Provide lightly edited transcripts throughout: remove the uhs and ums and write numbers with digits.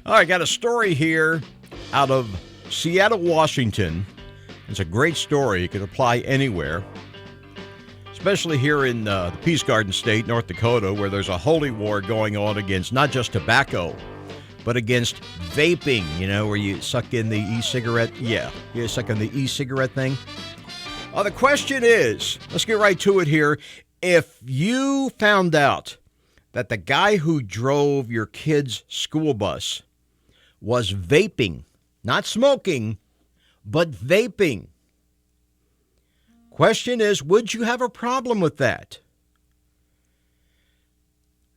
All right, got a story here out of Seattle, Washington. It's a great story. It could apply anywhere, especially here in the Peace Garden State, North Dakota, where there's a holy war going on against not just tobacco, but against vaping, where you suck in the e-cigarette. Yeah, you suck in the e-cigarette thing. The question is, let's get right to it here. If you found out that the guy who drove your kid's school bus was vaping, not smoking, but vaping. Question is, would you have a problem with that?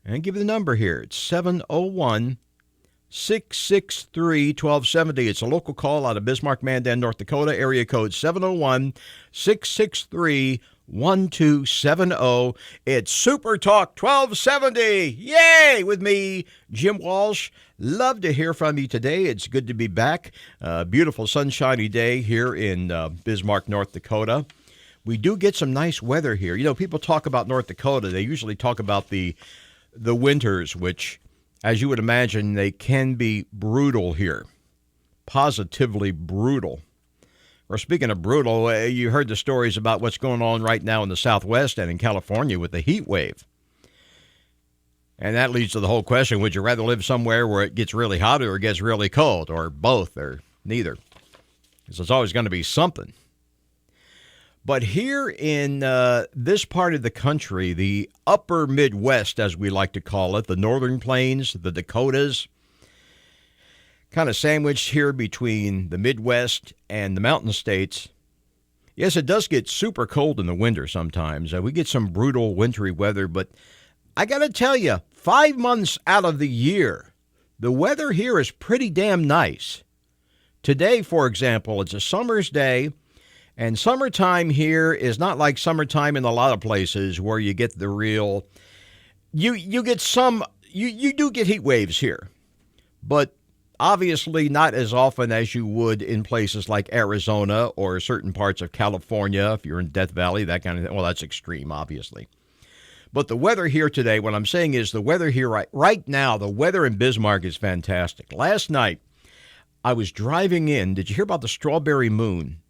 And I'll give you the number here. It's 701-663-1270. It's a local call out of Bismarck, Mandan, North Dakota. Area code 701-663-1270. It's Super Talk 1270. Yay! With me, Jim Walsh. Love to hear from you today. It's good to be back. Beautiful sunshiny day here in Bismarck, North Dakota. We do get some nice weather here. People talk about North Dakota. They usually talk about the winters, which, as you would imagine, they can be brutal here. Positively brutal. Or speaking of brutal, you heard the stories about what's going on right now in the Southwest and in California with the heat wave. And that leads to the whole question, would you rather live somewhere where it gets really hot or it gets really cold, or both, or neither? Because it's always going to be something. But here in this part of the country, the upper Midwest, as we like to call it, the Northern Plains, the Dakotas, kind of sandwiched here between the Midwest and the mountain states. Yes, it does get super cold in the winter sometimes. We get some brutal wintry weather, but I got to tell you, 5 months out of the year, the weather here is pretty damn nice. Today, for example, it's a summer's day, and summertime here is not like summertime in a lot of places where you get the real, you get some, you do get heat waves here, but obviously not as often as you would in places like Arizona or certain parts of California, if you're in Death Valley, that kind of thing. Well, that's extreme, obviously. But the weather here today, what I'm saying is the weather here right now, the weather in Bismarck is fantastic. Last night, I was driving in. Did you hear about the strawberry moon?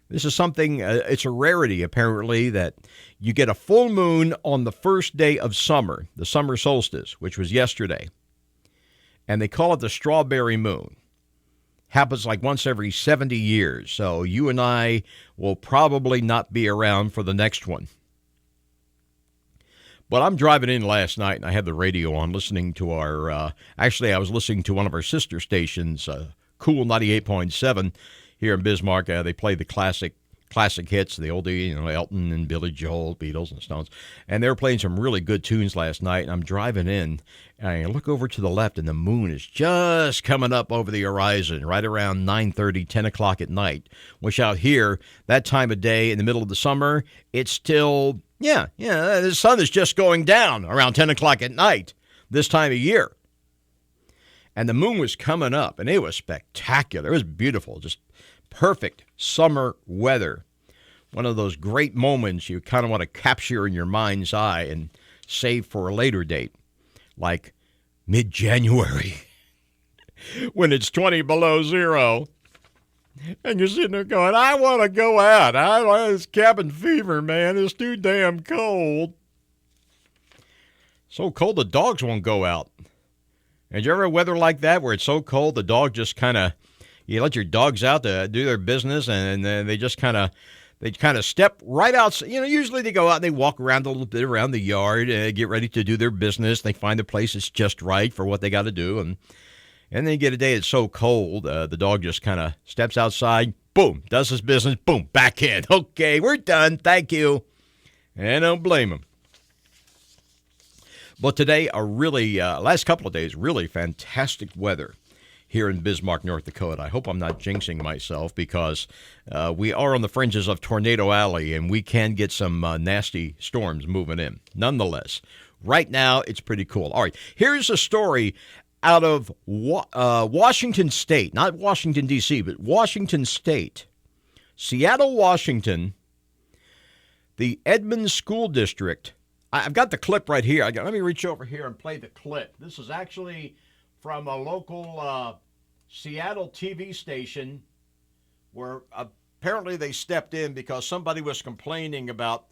This is something, it's a rarity, apparently, that you get a full moon on the first day of summer, the summer solstice, which was yesterday. And they call it the strawberry moon. Happens like once every 70 years. So you and I will probably not be around for the next one. But I'm driving in last night, and I had the radio on listening to our, actually, I was listening to one of our sister stations, Cool 98.7 here in Bismarck. They play the classic hits, the oldie, Elton and Billy Joel, Beatles and Stones. And they were playing some really good tunes last night, and I'm driving in, and I look over to the left, and the moon is just coming up over the horizon, right around 9:30, 10 o'clock at night, which out here, that time of day in the middle of the summer, it's still, the sun is just going down around 10 o'clock at night this time of year. And the moon was coming up, and it was spectacular. It was beautiful, just perfect summer weather. One of those great moments you kind of want to capture in your mind's eye and save for a later date, like mid-January, when it's 20 below zero. And you're sitting there going, I want to go out. It's cabin fever, man. It's too damn cold. So cold the dogs won't go out. Did you ever have weather like that where it's so cold the dog just kind of, you let your dogs out to do their business and then they just kind of step right out. Usually they go out and they walk around a little bit around the yard, get ready to do their business. They find a place that's just right for what they got to do. And then you get a day that's so cold, the dog just kind of steps outside, boom, does his business, boom, back in. Okay, we're done. Thank you. And I don't blame him. But today, last couple of days, really fantastic weather here in Bismarck, North Dakota. I hope I'm not jinxing myself because we are on the fringes of Tornado Alley, and we can get some nasty storms moving in. Nonetheless, right now, it's pretty cool. All right, here's a story out of Washington State, not Washington, D.C., but Washington State. Seattle, Washington, the Edmonds School District. I've got the clip right here. Let me reach over here and play the clip. This is actually from a local Seattle TV station where apparently they stepped in because somebody was complaining about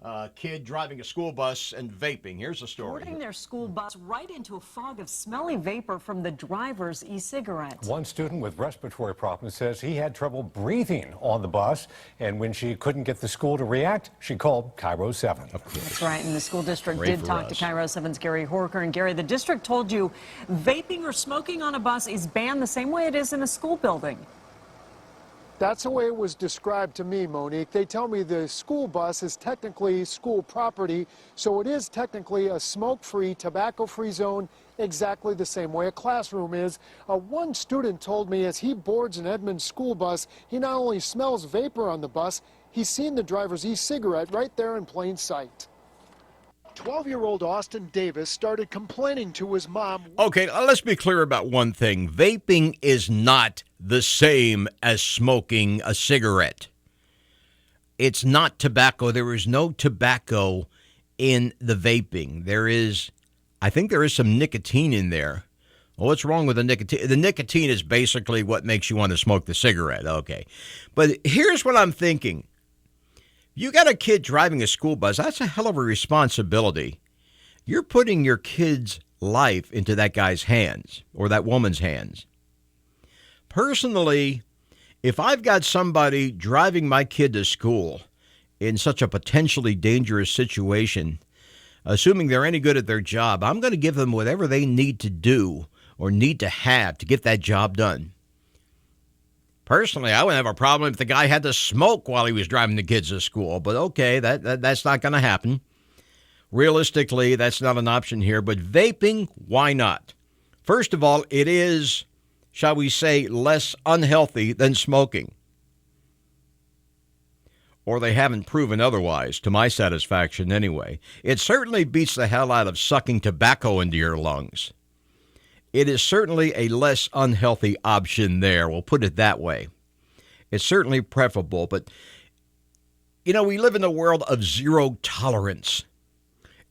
a kid driving a school bus and vaping. Here's the story. Boarding their school bus right into a fog of smelly vapor from the driver's e-cigarette. One student with respiratory problems says he had trouble breathing on the bus, and when she couldn't get the school to react, she called Cairo 7. That's right, and the school district did talk to Cairo 7's Gary Horker. And Gary, the district told you vaping or smoking on a bus is banned the same way it is in a school building. That's the way it was described to me, Monique. They tell me the school bus is technically school property, so it is technically a smoke-free, tobacco-free zone, exactly the same way a classroom is. One student told me as he boards an Edmonds school bus, he not only smells vapor on the bus, he's seen the driver's e-cigarette right there in plain sight. 12-year-old Austin Davis started complaining to his mom. Okay, let's be clear about one thing. Vaping is not the same as smoking a cigarette. It's not tobacco. There is no tobacco in the vaping. I think there is some nicotine in there. Well, what's wrong with the nicotine? The nicotine is basically what makes you want to smoke the cigarette. Okay. But here's what I'm thinking. You got a kid driving a school bus. That's a hell of a responsibility. You're putting your kid's life into that guy's hands or that woman's hands. Personally, if I've got somebody driving my kid to school in such a potentially dangerous situation, assuming they're any good at their job, I'm going to give them whatever they need to do or need to have to get that job done. Personally, I wouldn't have a problem if the guy had to smoke while he was driving the kids to school. But okay, that's not going to happen. Realistically, that's not an option here. But vaping, why not? First of all, it is, shall we say, less unhealthy than smoking. Or they haven't proven otherwise, to my satisfaction anyway. It certainly beats the hell out of sucking tobacco into your lungs. It is certainly a less unhealthy option there. We'll put it that way. It's certainly preferable, but, we live in a world of zero tolerance.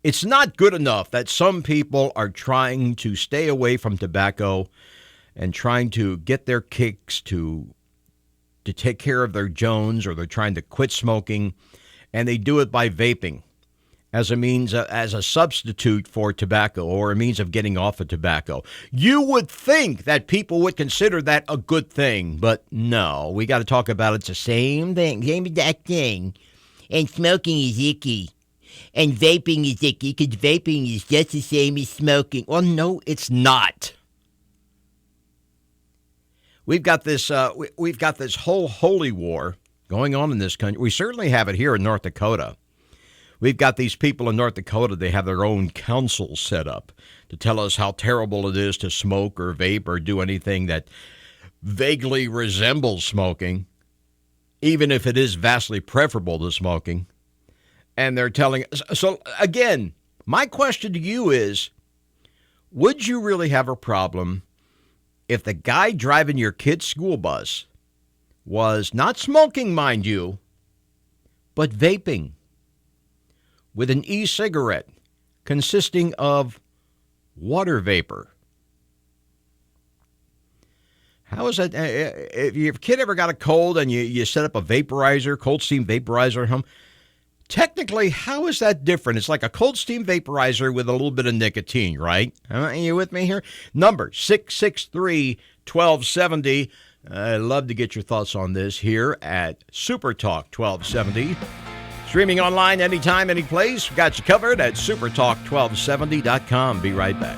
It's not good enough that some people are trying to stay away from tobacco and trying to get their kicks to take care of their Jones, or they're trying to quit smoking, and they do it by vaping as a substitute for tobacco or a means of getting off of tobacco. You would think that people would consider that a good thing, but no, we got to talk about it's the same thing, same exact thing. And smoking is icky. And vaping is icky because vaping is just the same as smoking. Well, no, it's not. We've got this whole holy war going on in this country. We certainly have it here in North Dakota. We've got these people in North Dakota, they have their own council set up to tell us how terrible it is to smoke or vape or do anything that vaguely resembles smoking, even if it is vastly preferable to smoking. And they're telling us. So, again, my question to you is, would you really have a problem if the guy driving your kid's school bus was not smoking, mind you, but vaping with an e-cigarette consisting of water vapor? How is that? If your kid ever got a cold and you set up a vaporizer, cold steam vaporizer at home, technically, how is that different? It's like a cold steam vaporizer with a little bit of nicotine, right? Are you with me here? Number 663-1270. I'd love to get your thoughts on this here at Super Talk 1270. Streaming online anytime, any place. Got you covered at supertalk1270.com. Be right back.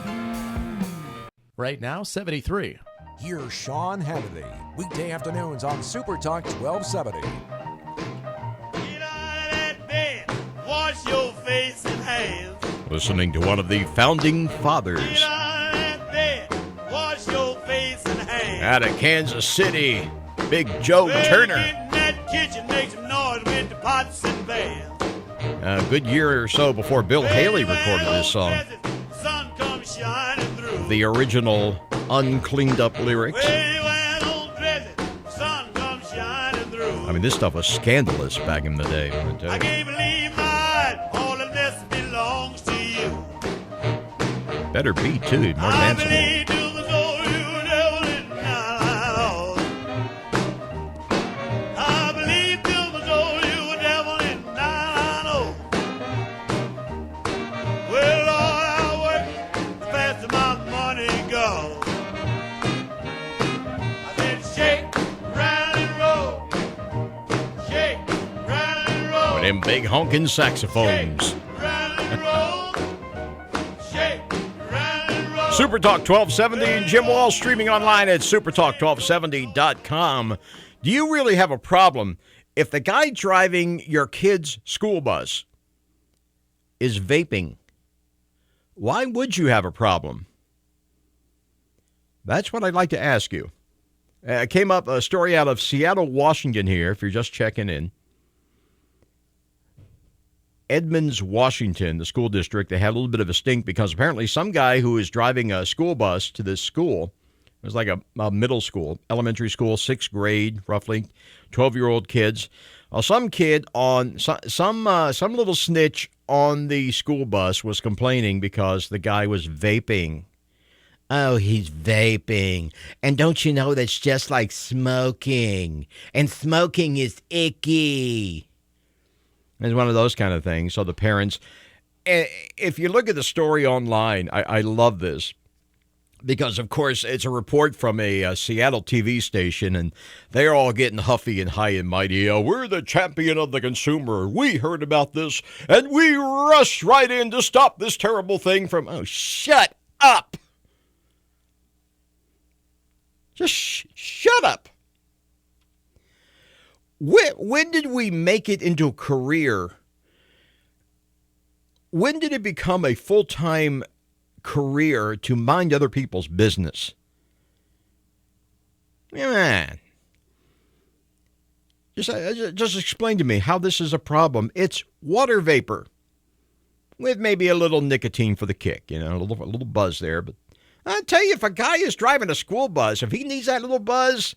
Right now, 73. Here's Sean Hannity, weekday afternoons on Super Talk 1270. Get out of that bed, wash your face and hands. Listening to one of the founding fathers. Get out of that bed, wash your face and hands. Out of Kansas City, Big Joe Turner. Get in that kitchen, make some noise with the pots and pans. A good year or so before Bill Haley recorded this song. Sun comes shining through. The original uncleaned up lyrics. Sun comes shining through. I mean, this stuff was scandalous back in the day. I can't believe mine. All of this belongs to you. Better be, too. Mark I Hanson. believe to the Them big honking saxophones. Round and roll. Shake, round and roll. Super Talk 1270 and Jim Walsh streaming online at supertalk1270.com. Do you really have a problem if the guy driving your kid's school bus is vaping? Why would you have a problem? That's what I'd like to ask you. Came up a story out of Seattle, Washington here, if you're just checking in. Edmonds, Washington, the school district, they had a little bit of a stink because apparently some guy who was driving a school bus to this school, it was like a middle school, elementary school, 6th grade, roughly, 12-year-old kids. Some kid on, some little snitch on the school bus was complaining because the guy was vaping. Oh, he's vaping. And don't you know that's just like smoking? And smoking is icky. It's one of those kind of things. So the parents, if you look at the story online, I love this. Because, of course, it's a report from a Seattle TV station, and they're all getting huffy and high and mighty. We're the champion of the consumer. We heard about this, and we rushed right in to stop this terrible thing from... Oh, shut up. Just shut up. When did we make it into a career? When did it become a full-time career to mind other people's business? Man. Just explain to me how this is a problem. It's water vapor with maybe a little nicotine for the kick, a little buzz there. But I tell you, if a guy is driving a school bus, if he needs that little buzz,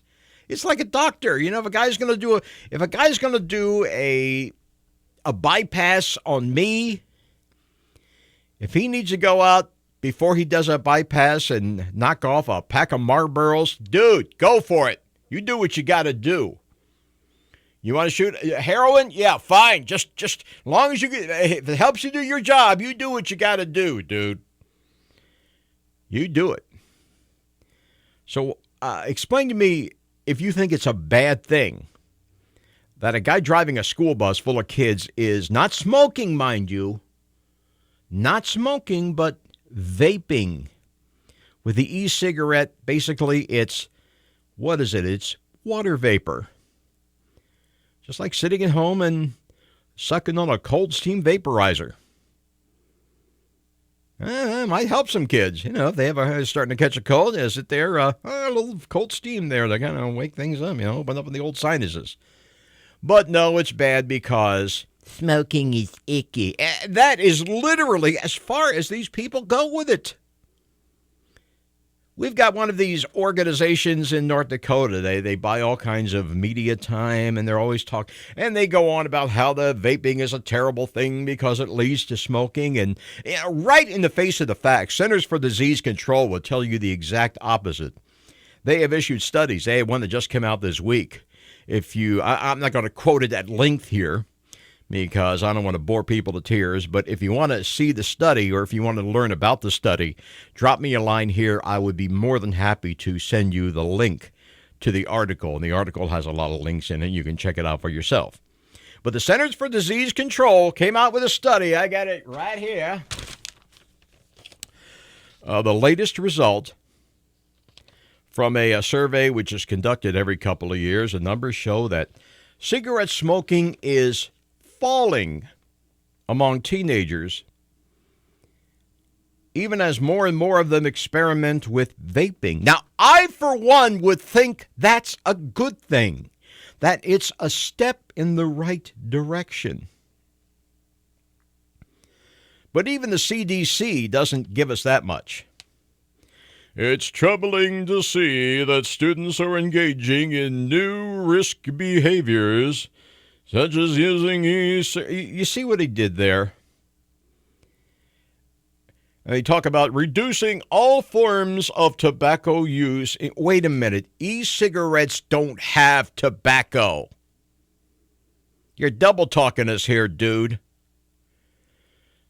it's like a doctor. If a guy's going to do a bypass on me, if he needs to go out before he does a bypass and knock off a pack of Marlboros, dude, go for it. You do what you got to do. You want to shoot heroin? Yeah, fine. Just as long as if it helps you do your job, you do what you got to do, dude. You do it. So explain to me if you think it's a bad thing that a guy driving a school bus full of kids is not smoking, mind you, not smoking, but vaping. With the e-cigarette, basically it's, what is it? It's water vapor. Just like sitting at home and sucking on a cold steam vaporizer. It might help some kids. If they have starting to catch a cold, they sit there, a little cold steam there. They kind of wake things up, open up the old sinuses. But no, it's bad because smoking is icky. That is literally as far as these people go with it. We've got one of these organizations in North Dakota. They buy all kinds of media time, and they're always talking. And they go on about how the vaping is a terrible thing because it leads to smoking. And right in the face of the facts, Centers for Disease Control will tell you the exact opposite. They have issued studies. They have one that just came out this week. I'm not going to quote it at length here, because I don't want to bore people to tears. But if you want to see the study or if you want to learn about the study, drop me a line here. I would be more than happy to send you the link to the article. And the article has a lot of links in it. You can check it out for yourself. But the Centers for Disease Control came out with a study. I got it right here. The latest result from a survey which is conducted every couple of years. The numbers show that cigarette smoking is falling among teenagers, even as more and more of them experiment with vaping. Now, I, for one, would think that's a good thing, that it's a step in the right direction. But even the CDC doesn't give us that much. It's troubling to see that students are engaging in new risk behaviors, such as using you see what he did there? They talk about reducing all forms of tobacco use. Wait a minute. E-cigarettes don't have tobacco. You're double talking us here, dude.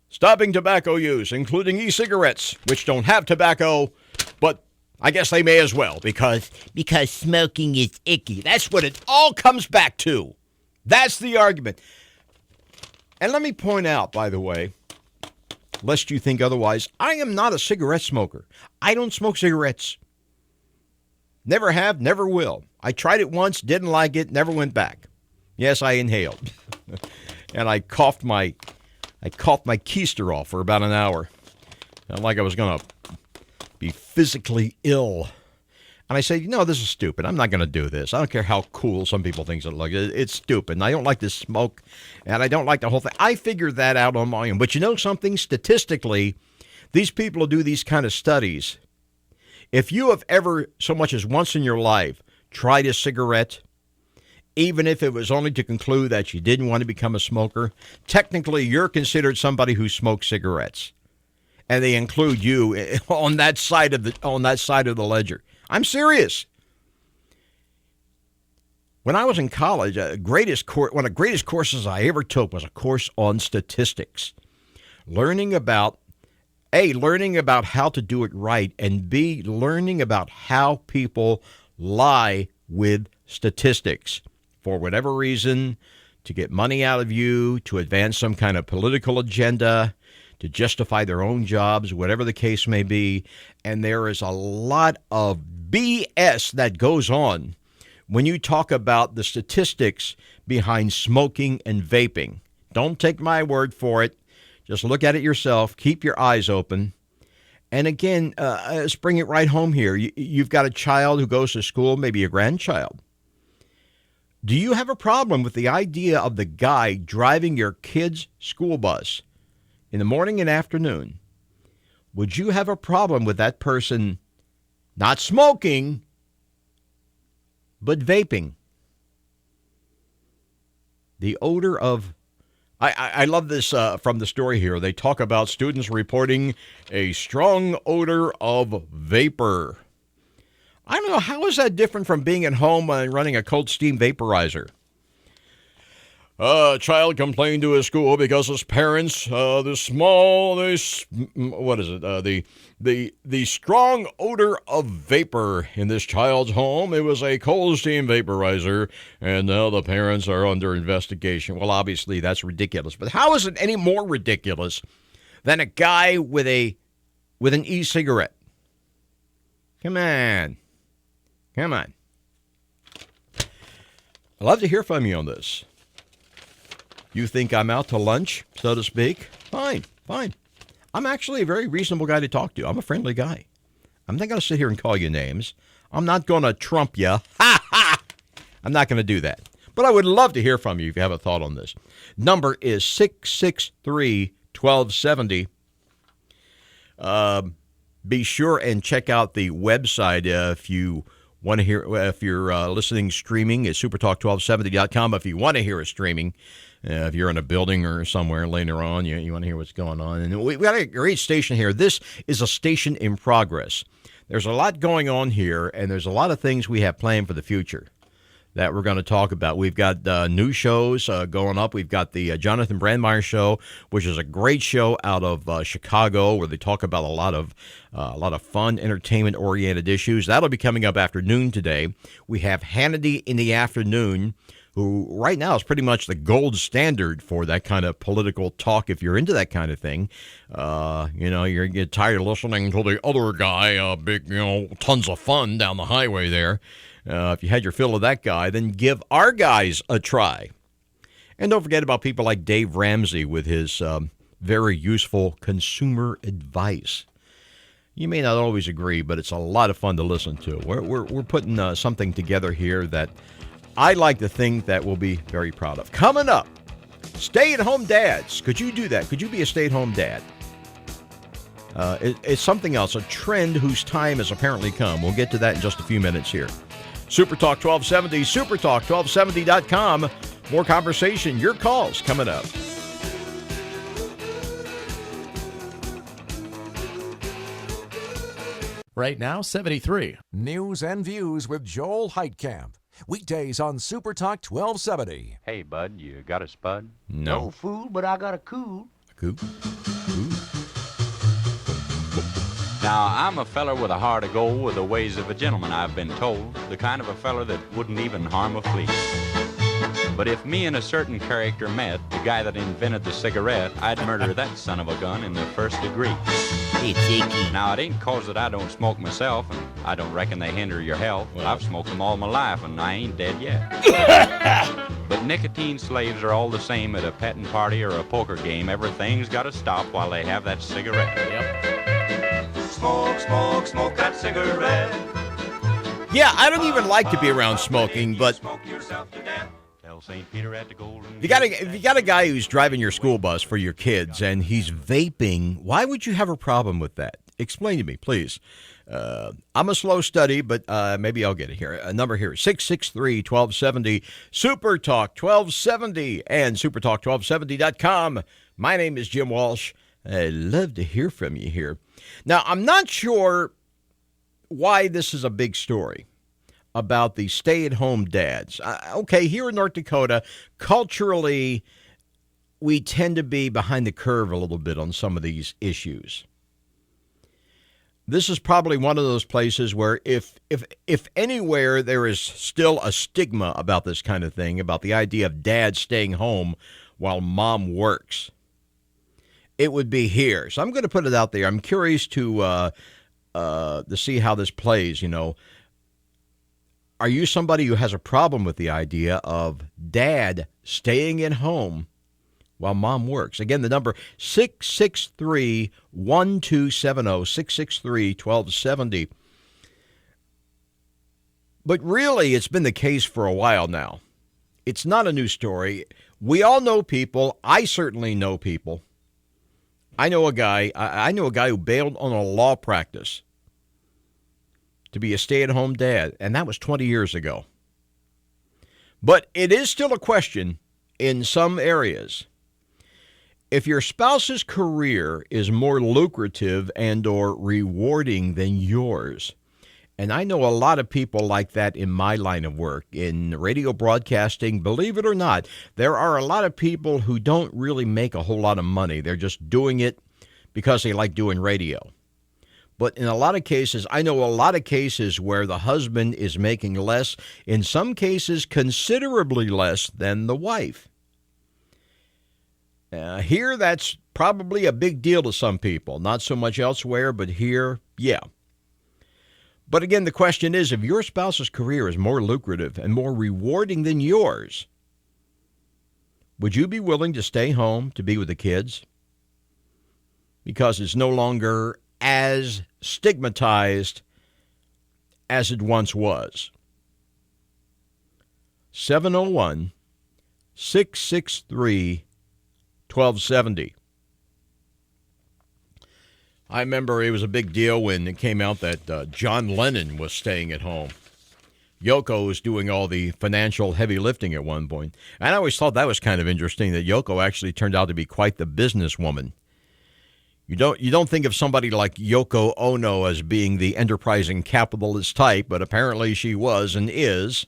Stopping tobacco use, including e-cigarettes, which don't have tobacco, but I guess they may as well, because smoking is icky. That's what it all comes back to. That's the argument. And let me point out, by the way, lest you think otherwise, I am not a cigarette smoker. I don't smoke cigarettes. Never have, never will. I tried it once, didn't like it, never went back. Yes, I inhaled. And I coughed my keister off for about an hour. Felt like I was going to be physically ill. And I said, this is stupid. I'm not going to do this. I don't care how cool some people think it looks. It's stupid. And I don't like to smoke, and I don't like the whole thing. I figured that out on my own. But you know something? Statistically, these people who do these kind of studies, if you have ever, so much as once in your life, tried a cigarette, even if it was only to conclude that you didn't want to become a smoker, technically you're considered somebody who smokes cigarettes. And they include you on that side of the ledger. I'm serious. When I was in college, one of the greatest courses I ever took was a course on statistics. Learning about how to do it right, and B, learning about how people lie with statistics for whatever reason, to get money out of you, to advance some kind of political agenda, to justify their own jobs, whatever the case may be. And there is a lot of BS that goes on when you talk about the statistics behind smoking and vaping. Don't take my word for it. Just look at it yourself. Keep your eyes open. And again, let's bring it right home here. You've got a child who goes to school, maybe a grandchild. Do you have a problem with the idea of the guy driving your kid's school bus in the morning and afternoon? Would you have a problem with that person not smoking, but vaping? The odor of... I love this from the story here. They talk about students reporting a strong odor of vapor. I don't know, how is that different from being at home and running a cold steam vaporizer? A child complained to his school because his parents, the strong odor of vapor in this child's home. It was a cold steam vaporizer, and now the parents are under investigation. Well, obviously that's ridiculous, but how is it any more ridiculous than a guy with an e-cigarette? Come on. I'd love to hear from you on this. You think I'm out to lunch, so to speak? Fine. I'm actually a very reasonable guy to talk to. I'm a friendly guy. I'm not going to sit here and call you names. I'm not going to trump you. I'm not going to do that. But I would love to hear from you if you have a thought on this. Number is 663-1270. Be sure and check out the website if you want to hear. If you're listening streaming at supertalk1270.com. If you want to hear us streaming. If you're in a building or somewhere later on, you want to hear what's going on. And we got a great station here. This is a station in progress. There's a lot going on here, and there's a lot of things we have planned for the future that we're going to talk about. We've got new shows going up. We've got the Jonathan Brandmeier Show, which is a great show out of Chicago, where they talk about a lot of fun, entertainment-oriented issues. That'll be coming up after noon today. We have Hannity in the afternoon, who right now is pretty much the gold standard for that kind of political talk. If you're into that kind of thing, you get tired of listening to the other guy, tons of fun down the highway there. If you had your fill of that guy, then give our guys a try. And don't forget about people like Dave Ramsey with his very useful consumer advice. You may not always agree, but it's a lot of fun to listen to. We're putting something together here that I like to think that we'll be very proud of. Coming up, stay-at-home dads. Could you do that? Could you be a stay-at-home dad? It's something else, a trend whose time has apparently come. We'll get to that in just a few minutes here. Supertalk 1270, supertalk1270.com. More conversation, your calls coming up. Right now, 73. News and Views with Joel Heitkamp. Weekdays on Supertalk 1270. Hey, bud, you got a spud? No. Fool, but I got a cool. Cool. Now, I'm a feller with a heart of gold, with the ways of a gentleman, I've been told. The kind of a feller that wouldn't even harm a flea. But if me and a certain character met, the guy that invented the cigarette, I'd murder that son of a gun in the first degree. It's icky. Now, it ain't 'cause that I don't smoke myself, and I don't reckon they hinder your health. Well. I've smoked them all my life, and I ain't dead yet. But nicotine slaves are all the same at a petting party or a poker game. Everything's got to stop while they have that cigarette. Yep. Smoke, smoke, smoke that cigarette. Yeah, I don't even like to be around smoking, but Smoke yourself to death. Tell St. Peter at the Golden if you got a guy who's driving your school bus for your kids and he's vaping, why would you have a problem with that? Explain to me, please. I'm a slow study, but maybe I'll get it here. A number here, 663-1270, Super Talk 1270, and supertalk1270.com. My name is Jim Walsh. I'd love to hear from you here. Now, I'm not sure why this is a big story about the stay-at-home dads. Okay, here in North Dakota, culturally, we tend to be behind the curve a little bit on some of these issues. This is probably one of those places where if anywhere there is still a stigma about this kind of thing, about the idea of dad staying home while mom works, it would be here. So I'm going to put it out there. I'm curious to see how this plays, you know. Are you somebody who has a problem with the idea of dad staying at home while mom works? Again, the number 663-1270, 663-1270. But really, it's been the case for a while now. It's not a new story. We all know people. I certainly know people. I know a guy who bailed on a law practice to be a stay-at-home dad, and that was 20 years ago. But it is still a question in some areas. If your spouse's career is more lucrative and or rewarding than yours, and I know a lot of people like that in my line of work, in radio broadcasting, believe it or not, there are a lot of people who don't really make a whole lot of money. They're just doing it because they like doing radio. But in a lot of cases, I know a lot of cases where the husband is making less, in some cases considerably less than the wife. Here, that's probably a big deal to some people. Not so much elsewhere, but here, yeah. But again, the question is, if your spouse's career is more lucrative and more rewarding than yours, would you be willing to stay home to be with the kids? Because it's no longer as stigmatized as it once was. 701-663-1270. I remember it was a big deal when it came out that John Lennon was staying at home. Yoko was doing all the financial heavy lifting at one point. And I always thought that was kind of interesting that Yoko actually turned out to be quite the businesswoman. You don't think of somebody like Yoko Ono as being the enterprising capitalist type, but apparently she was and is.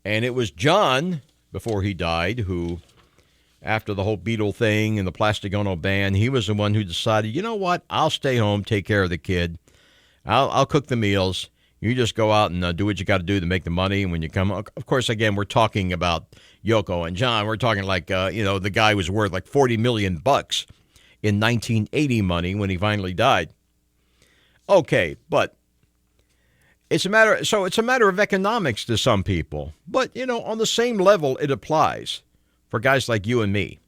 And it was John, before he died, who, after the whole Beatle thing and the Plastic Ono ban, he was the one who decided, you know what, I'll stay home, take care of the kid. I'll cook the meals. You just go out and do what you got to do to make the money. And when you come, of course, again, we're talking about Yoko and John. We're talking like, the guy was worth like $40 million in 1980 money when he finally died. Okay, but it's a matter of economics to some people. But, on the same level, it applies for guys like you and me.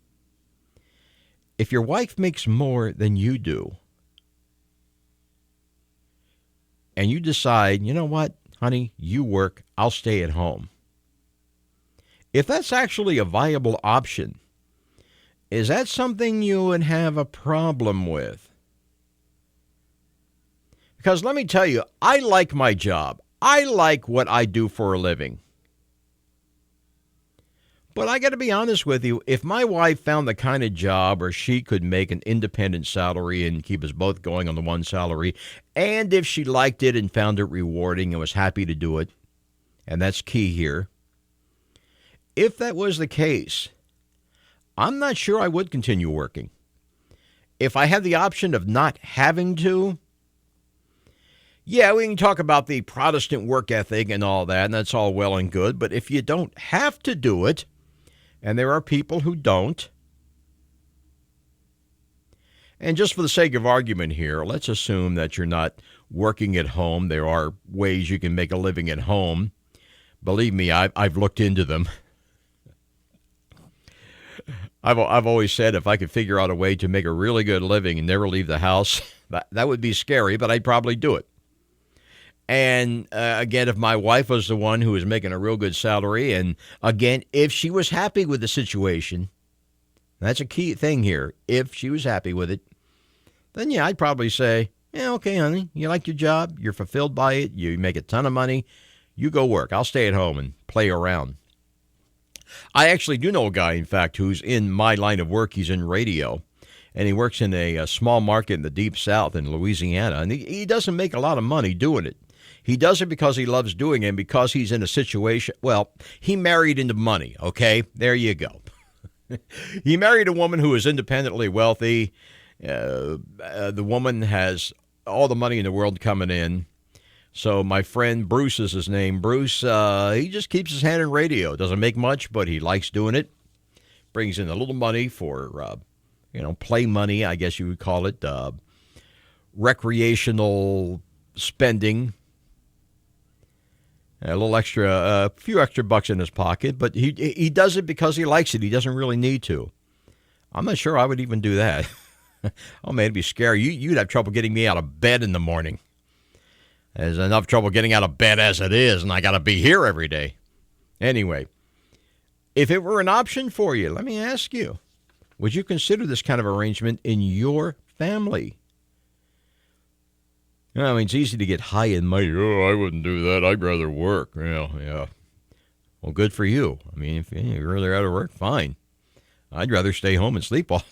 If your wife makes more than you do, and you decide, you know what, honey, you work, I'll stay at home. If that's actually a viable option, is that something you would have a problem with? Because let me tell you, I like my job. I like what I do for a living. But I got to be honest with you, if my wife found the kind of job where she could make an independent salary and keep us both going on the one salary, and if she liked it and found it rewarding and was happy to do it, and that's key here, if that was the case, I'm not sure I would continue working. If I had the option of not having to, yeah, we can talk about the Protestant work ethic and all that, and that's all well and good, but if you don't have to do it, and there are people who don't. And just for the sake of argument here, let's assume that you're not working at home. There are ways you can make a living at home. Believe me, I've looked into them. I've always said if I could figure out a way to make a really good living and never leave the house, that would be scary, but I'd probably do it. And again, if my wife was the one who was making a real good salary, and again, if she was happy with the situation, that's a key thing here. If she was happy with it, then yeah, I'd probably say, yeah, okay, honey, you like your job, you're fulfilled by it, you make a ton of money, you go work. I'll stay at home and play around. I actually do know a guy, in fact, who's in my line of work. He's in radio, and he works in a small market in the Deep South in Louisiana, and he doesn't make a lot of money doing it. He does it because he loves doing it and because he's in a situation, well, he married into money, okay? There you go. He married a woman who is independently wealthy. The woman has all the money in the world coming in. So my friend Bruce is his name. Bruce, he just keeps his hand in radio. Doesn't make much, but he likes doing it. Brings in a little money for, play money, I guess you would call it. Recreational spending. A few extra bucks in his pocket, but he does it because he likes it. He doesn't really need to. I'm not sure I would even do that. Oh, man, it'd be scary. You'd have trouble getting me out of bed in the morning. There's enough trouble getting out of bed as it is, and I got to be here every day. Anyway, if it were an option for you, let me ask you, would you consider this kind of arrangement in your family? I mean, it's easy to get high and mighty. Oh, I wouldn't do that. I'd rather work. Yeah. Well, good for you. I mean, if you'd rather out of work, fine. I'd rather stay home and sleep all.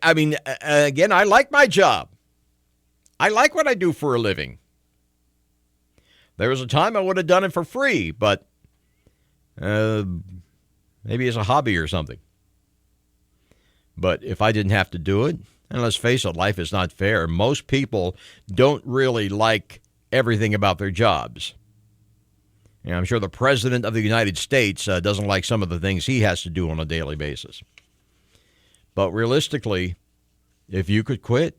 Again, I like my job. I like what I do for a living. There was a time I would have done it for free, but maybe as a hobby or something. But if I didn't have to do it, and let's face it, life is not fair. Most people don't really like everything about their jobs. And I'm sure the President of the United States doesn't like some of the things he has to do on a daily basis. But realistically, if you could quit,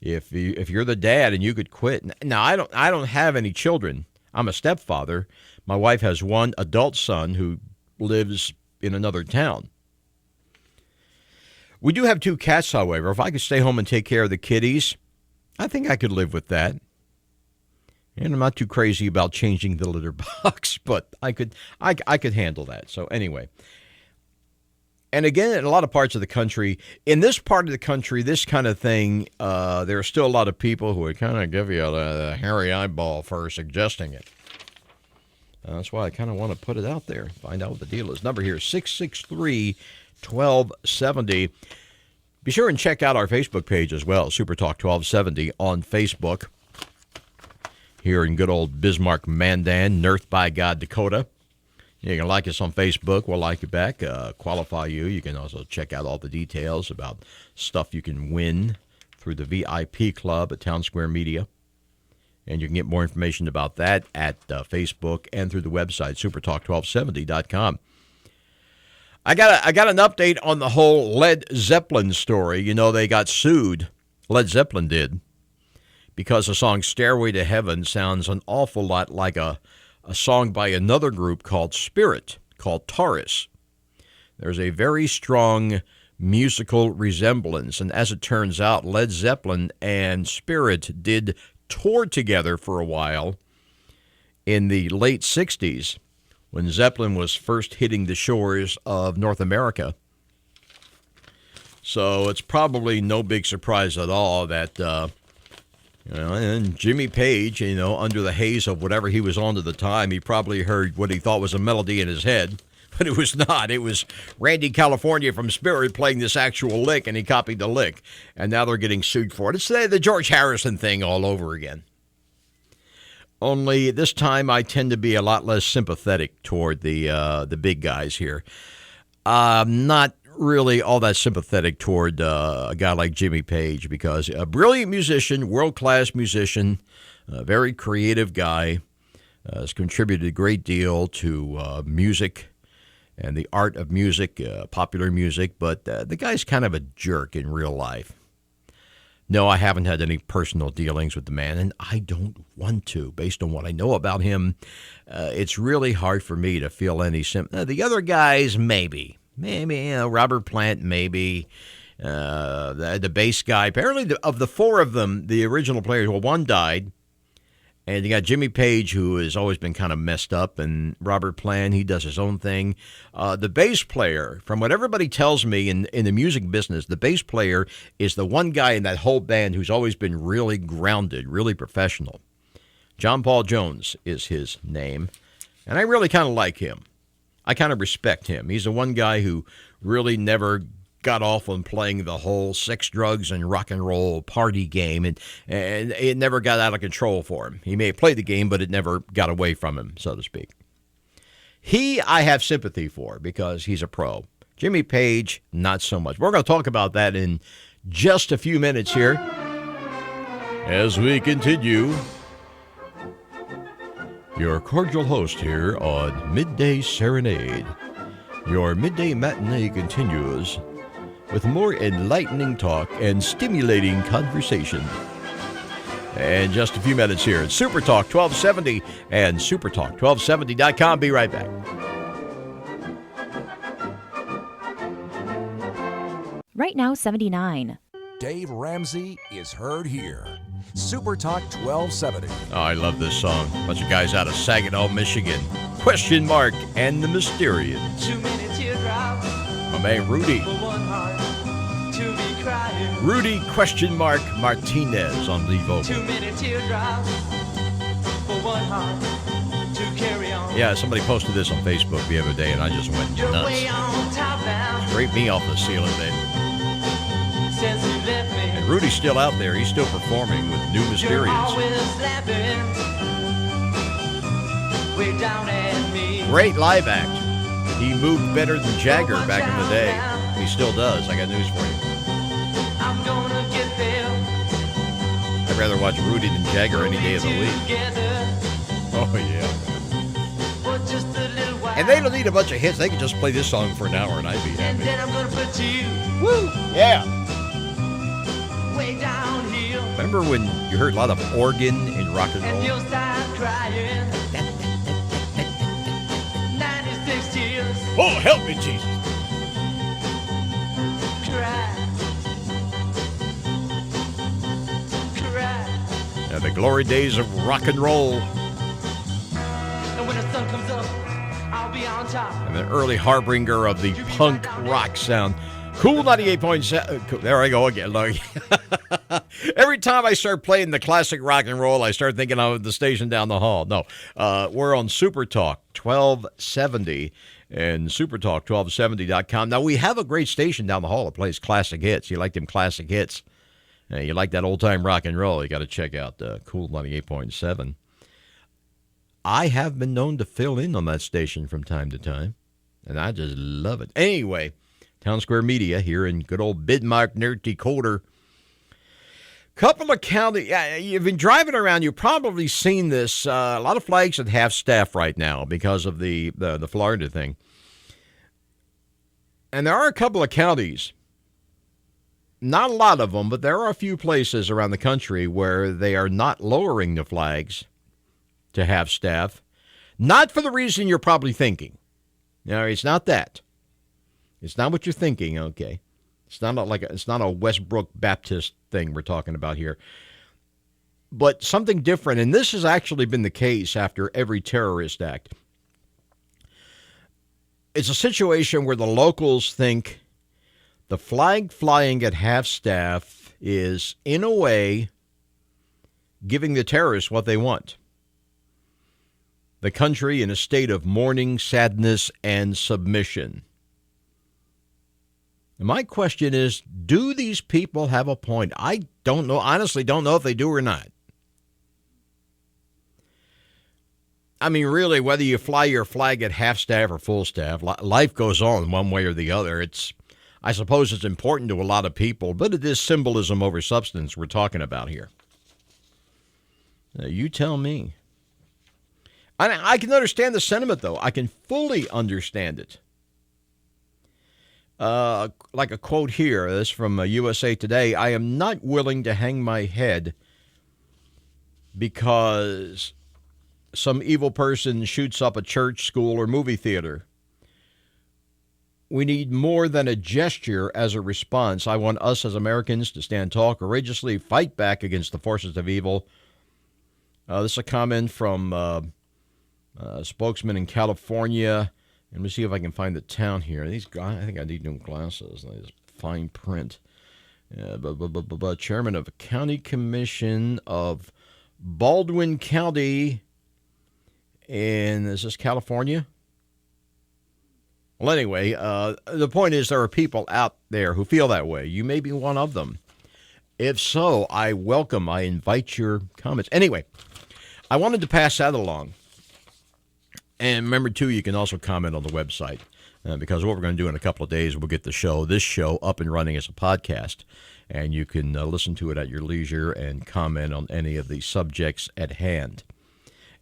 if you're the dad and you could quit. Now, I don't have any children. I'm a stepfather. My wife has one adult son who lives in another town. We do have 2 cats, however. If I could stay home and take care of the kitties, I think I could live with that. And I'm not too crazy about changing the litter box, but I could handle that. So anyway. And again, in a lot of parts of the country, in this part of the country, this kind of thing, there are still a lot of people who would kind of give you a hairy eyeball for suggesting it. That's why I kind of want to put it out there, find out what the deal is. Number here is 663-1270. Be sure and check out our Facebook page as well, Super Talk 1270 on Facebook. Here in good old Bismarck, Mandan, North by God, Dakota. You can like us on Facebook. We'll like you back, qualify you. You can also check out all the details about stuff you can win through the VIP Club at Town Square Media. And you can get more information about that at Facebook and through the website, supertalk1270.com. I got an update on the whole Led Zeppelin story. You know, they got sued, Led Zeppelin did, because the song Stairway to Heaven sounds an awful lot like a song by another group called Spirit, called Taurus. There's a very strong musical resemblance, and as it turns out, Led Zeppelin and Spirit did tour together for a while in the late 60s when Zeppelin was first hitting the shores of North America. So it's probably no big surprise at all that and Jimmy Page, under the haze of whatever he was on at the time, he probably heard what he thought was a melody in his head, but it was not. It was Randy California from Spirit playing this actual lick, and he copied the lick, and now they're getting sued for it. It's the George Harrison thing all over again. Only this time I tend to be a lot less sympathetic toward the big guys here. Not really all that sympathetic toward a guy like Jimmy Page, because a brilliant musician, world-class musician, a very creative guy, has contributed a great deal to music and the art of music, popular music, but the guy's kind of a jerk in real life. No, I haven't had any personal dealings with the man, and I don't want to. Based on what I know about him, it's really hard for me to feel any sympathy. The other guys, maybe, Robert Plant, maybe. The bass guy, apparently of the four of them, the original players, well, one died. And you got Jimmy Page, who has always been kind of messed up, and Robert Plant, he does his own thing. The bass player, from what everybody tells me in the music business, the bass player is the one guy in that whole band who's always been really grounded, really professional. John Paul Jones is his name, and I really kind of like him. I kind of respect him. He's the one guy who really never got off on playing the whole sex, drugs, and rock and roll party game, and it never got out of control for him. He may have played the game, but it never got away from him, so to speak. I have sympathy for because he's a pro. Jimmy Page, not so much. We're going to talk about that in just a few minutes here as we continue. Your cordial host here on Midday Serenade. Your midday matinee continues with more enlightening talk and stimulating conversation. And just a few minutes here at Super Talk 1270 and supertalk1270.com. Be right back. Right now, 79. Dave Ramsey is heard here. Super Talk 1270. Oh, I love this song. Bunch of guys out of Saginaw, Michigan. Question Mark and the Mysterians. Too many teardrops. My man Rudy. For one heart to be crying. Rudy question Mark Martinez on lead vocal. Too many teardrops for one heart to carry on. Yeah, somebody posted this on Facebook the other day, and I just went You're nuts. way on top now. Scraped me off the ceiling, baby. Since you left me. And Rudy's still out there. He's still performing with New You're Mysterians. always laughing. Way down at me. Great live act. He moved better than Jagger back in the day. He still does. I got news for you. I'm gonna get there. I'd rather watch Rudy than Jagger any day of the week. Together. Oh, yeah. For just a little while. And they don't need a bunch of hits. They could just play this song for an hour, and I'd be And happy. then I'm gonna put you Woo! Yeah. way down here. Remember when you heard a lot of organ in rock and And roll? you'll start crying. 96 tears. Oh, help me, Jesus. Cry. Cry. Now, the glory days of rock and roll. And when the sun comes up, I'll be on top. And the early harbinger of the punk rock sound. Cool 98.7. There I go again. Look. Every time I start playing the classic rock and roll, I start thinking of the station down the hall. No, we're on Super Talk 1270 and supertalk1270.com. Now, we have a great station down the hall that plays classic hits. You like them classic hits? You like that old-time rock and roll, you got to check out Cool 98.7. I have been known to fill in on that station from time to time, and I just love it. Anyway, Town Square Media here in good old Bismarck, North Dakota. Couple of counties, you've been driving around, you've probably seen this. A lot of flags at half staff right now because of the Florida thing. And there are a couple of counties, not a lot of them, but there are a few places around the country where they are not lowering the flags to half staff. Not for the reason you're probably thinking. No, it's not that. It's not what you're thinking, okay? It's not a Westbrook Baptist thing we're talking about here. But something different, and this has actually been the case after every terrorist act. It's a situation where the locals think the flag flying at half-staff is, in a way, giving the terrorists what they want. The country in a state of mourning, sadness, and submission. And my question is, do these people have a point? I don't know. Honestly, don't know if they do or not. I mean, really, whether you fly your flag at half staff or full staff, life goes on one way or the other. I suppose it's important to a lot of people, but it is symbolism over substance we're talking about here. Now, you tell me. I can understand the sentiment, though. I can fully understand it. Like a quote here, this from USA Today, I am not willing to hang my head because some evil person shoots up a church, school, or movie theater. We need more than a gesture as a response. I want us as Americans to stand tall, courageously fight back against the forces of evil. This is a comment from a spokesman in California. Let me see if I can find the town here. These guys, I think I need new glasses. There's fine print. Chairman of the County Commission of Baldwin County is this California? Well, anyway, the point is there are people out there who feel that way. You may be one of them. If so, I invite your comments. Anyway, I wanted to pass that along. And remember, too, you can also comment on the website because what we're going to do in a couple of days, we'll get this show up and running as a podcast, and you can listen to it at your leisure and comment on any of the subjects at hand.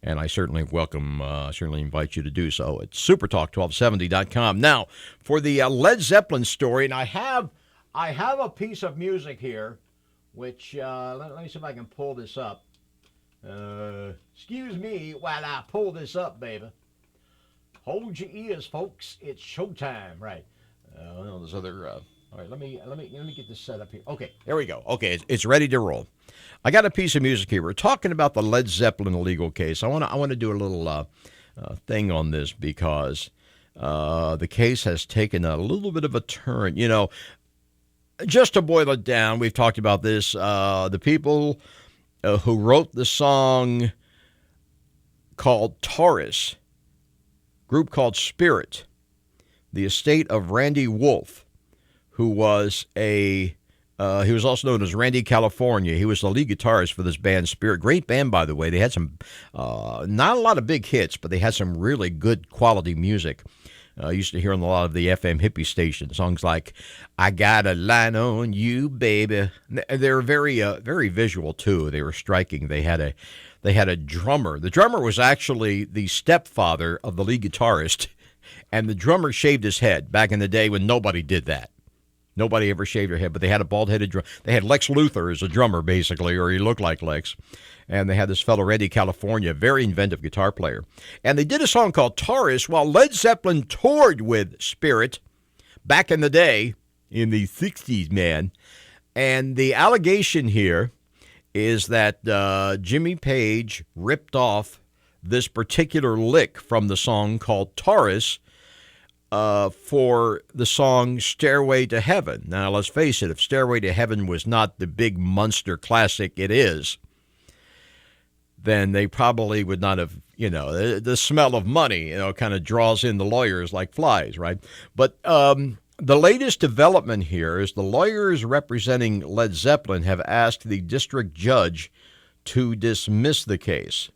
And I certainly certainly invite you to do so at supertalk1270.com. Now, for the Led Zeppelin story, and I have a piece of music here, which, let me see if I can pull this up. Excuse me while I pull this up, baby. Hold your ears, folks. It's showtime, right? There's other. All right, let me get this set up here. Okay, there we go. Okay, it's ready to roll. I got a piece of music here. We're talking about the Led Zeppelin legal case. I want to do a little thing on this because the case has taken a little bit of a turn. You know, just to boil it down, we've talked about this. The people who wrote the song called Taurus, group called Spirit, the estate of Randy Wolf, who was he was also known as Randy California. He was the lead guitarist for this band Spirit. Great band, by the way. They had some, not a lot of big hits, but they had some really good quality music. I used to hear on a lot of the FM hippie stations, songs like I Got a Line on You, Baby. They were very visual, too. They were striking. They had a drummer. The drummer was actually the stepfather of the lead guitarist, and the drummer shaved his head back in the day when nobody did that. Nobody ever shaved their head, but they had a bald-headed drummer. They had Lex Luthor as a drummer, basically, or he looked like Lex. And they had this fellow, Randy California, very inventive guitar player. And they did a song called Taurus while Led Zeppelin toured with Spirit back in the day, in the 60s, man. And the allegation here is that Jimmy Page ripped off this particular lick from the song called Taurus for the song Stairway to Heaven. Now, let's face it, if Stairway to Heaven was not the big monster classic it is, then they probably would not have, the smell of money, kind of draws in the lawyers like flies, right? But the latest development here is the lawyers representing Led Zeppelin have asked the district judge to dismiss the case.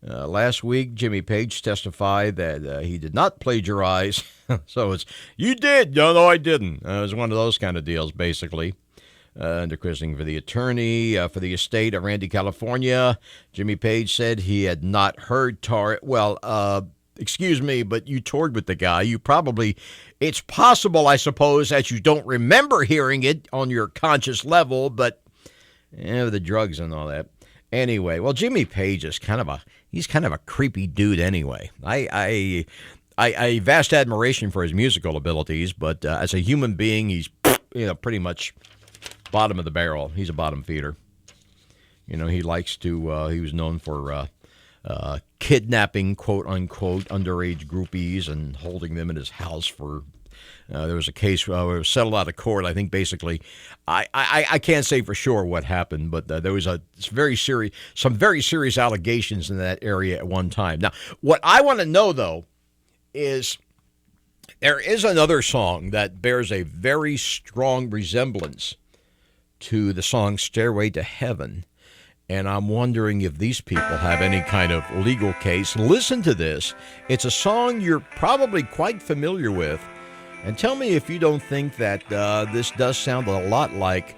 Last week, Jimmy Page testified that he did not plagiarize. So it's, you did. No, I didn't. It was one of those kind of deals, basically. Under questioning for the attorney for the estate of Randy California, Jimmy Page said he had not heard excuse me, but you toured with the guy. It's possible, I suppose, that you don't remember hearing it on your conscious level, but the drugs and all that. Anyway, well, Jimmy Page is kind of a creepy dude anyway. I vast admiration for his musical abilities, but as a human being, he's pretty much bottom of the barrel. He's a bottom feeder. He likes to, he was known for kidnapping, quote unquote, underage groupies and holding them in his house for, there was a case where it was settled out of court. I think basically, I can't say for sure what happened, but there was some very serious allegations in that area at one time. Now, what I want to know, though, is there is another song that bears a very strong resemblance to the song Stairway to Heaven, and I'm wondering if these people have any kind of legal case. Listen to this. It's a song you're probably quite familiar with, and tell me if you don't think that this does sound a lot like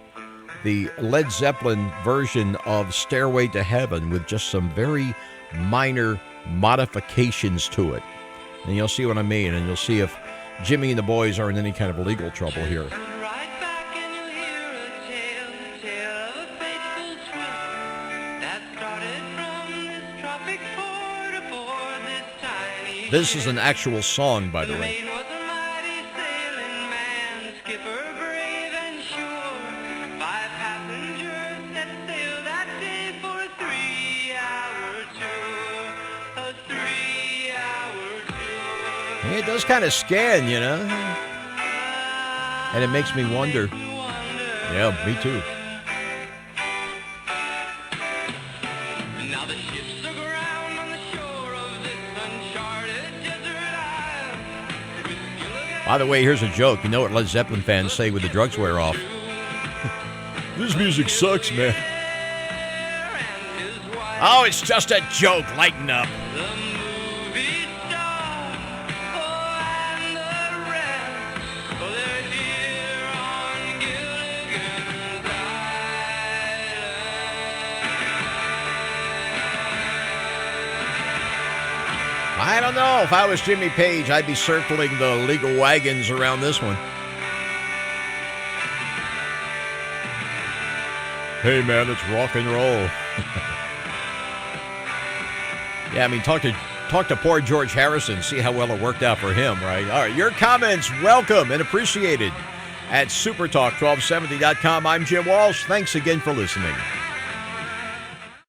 the Led Zeppelin version of Stairway to Heaven with just some very minor modifications to it. And you'll see what I mean, and you'll see if Jimmy and the boys are in any kind of legal trouble here. This is an actual song, by the way. It does kind of scan, you know, and it makes me wonder. Yeah, me too. By the way, here's a joke. You know what Led Zeppelin fans say when the drugs wear off? This music sucks, man. Oh, it's just a joke. Lighten up. I don't know. If I was Jimmy Page, I'd be circling the legal wagons around this one. Hey, man, it's rock and roll. Yeah, I mean, talk to poor George Harrison. See how well it worked out for him, right? All right, your comments, welcome and appreciated at supertalk1270.com. I'm Jim Walsh. Thanks again for listening.